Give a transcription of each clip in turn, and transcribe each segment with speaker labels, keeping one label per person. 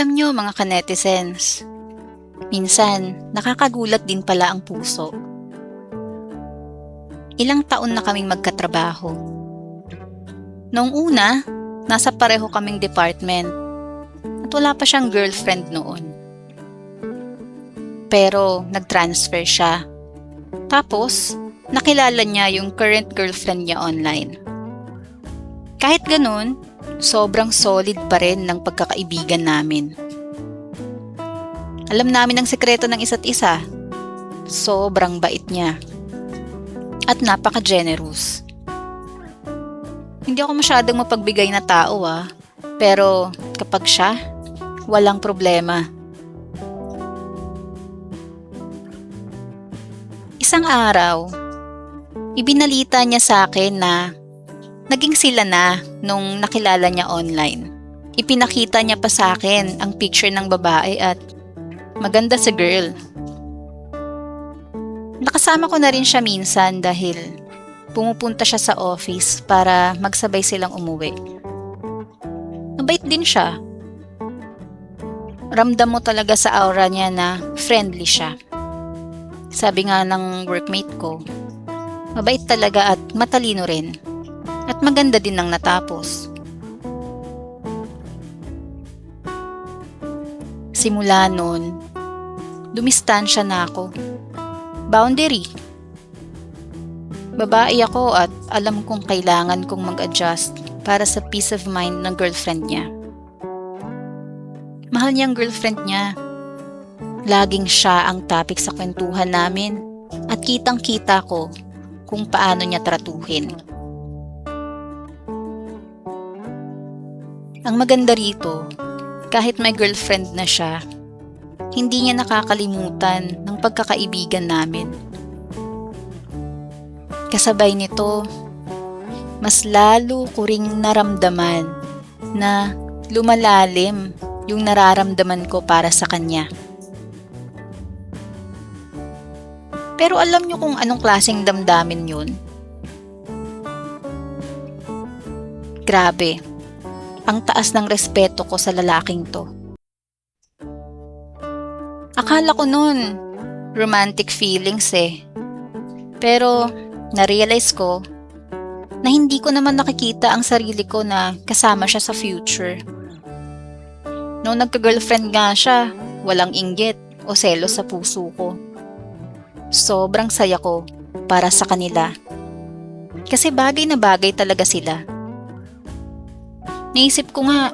Speaker 1: Alam nyo mga kanetizens, minsan nakakagulat din pala ang puso. Ilang taon na kaming magkatrabaho. Noong una, nasa pareho kaming department at wala pa siyang girlfriend noon. Pero nag-transfer siya. Tapos, nakilala niya yung current girlfriend niya online. Kahit ganun, sobrang solid pa rin ng pagkakaibigan namin. Alam namin ang sekreto ng isa't isa. Sobrang bait niya. At napaka-generous. Hindi ako masyadong mapagbigay na tao pero kapag siya, walang problema. Isang araw, ibinalita niya sa akin na naging sila na nung nakilala niya online. Ipinakita niya pa sa akin ang picture ng babae at maganda si girl. Nakasama ko na rin siya minsan dahil pumupunta siya sa office para magsabay silang umuwi. Mabait din siya. Ramdam mo talaga sa aura niya na friendly siya. Sabi nga ng workmate ko, mabait talaga at matalino rin. At maganda din nang natapos. Simula nun, dumistansya na ako. Boundary. Babae ako at alam kong kailangan kong mag-adjust para sa peace of mind ng girlfriend niya. Mahal niyang girlfriend niya. Laging siya ang topic sa kwentuhan namin at kitang-kita ko kung paano niya tratuhin. Ang maganda rito, kahit may girlfriend na siya, hindi niya nakakalimutan ng pagkakaibigan namin. Kasabay nito, mas lalo ko ring naramdaman na lumalalim yung nararamdaman ko para sa kanya. Pero alam niyo kung anong klaseng damdamin yun? Grabe, ang taas ng respeto ko sa lalaking to. Akala ko nun, romantic feelings Pero, na-realize ko na hindi ko naman nakikita ang sarili ko na kasama siya sa future. Nung nagka-girlfriend nga siya, walang inggit o selos sa puso ko. Sobrang saya ko para sa kanila. Kasi bagay na bagay talaga sila. Naisip ko nga,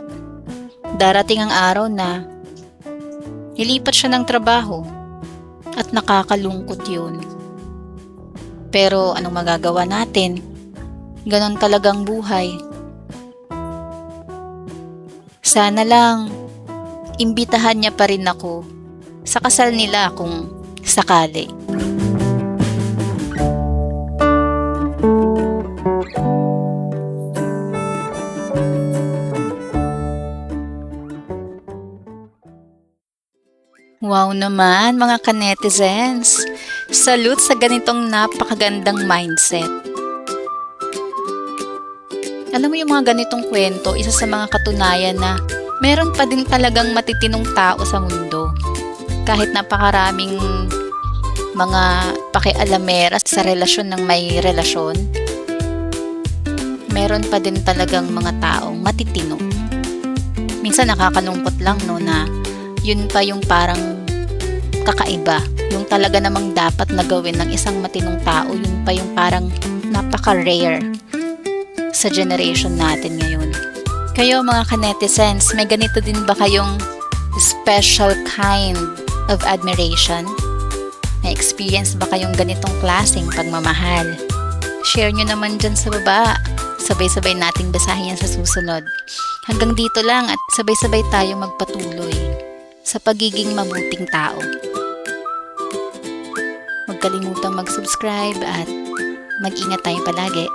Speaker 1: darating ang araw na nilipat siya ng trabaho at nakakalungkot yun. Pero anong magagawa natin? Ganon talagang buhay. Sana lang, imbitahan niya pa rin ako sa kasal nila kung sakali. Wow naman mga kanetizens! Salute sa ganitong napakagandang mindset. Alam mo yung mga ganitong kwento, isa sa mga katunayan na meron pa din talagang matitinong tao sa mundo. Kahit napakaraming mga pakialamera sa relasyon ng may relasyon, meron pa din talagang mga taong matitino. Minsan nakakalungkot lang na yun pa yung parang kakaiba. Yung talaga namang dapat na gawin ng isang matinong tao, yun pa yung parang napaka-rare sa generation natin ngayon. Kayo mga kanetizens, may ganito din ba kayong special kind of admiration? May experience ba kayong ganitong klaseng pagmamahal? Share nyo naman dyan sa baba. Sabay-sabay nating basahin yan sa susunod. Hanggang dito lang at sabay-sabay tayo magpatuloy sa pagiging mabuting tao. Huwag kalimutang mag-subscribe at mag-ingat tayo palagi.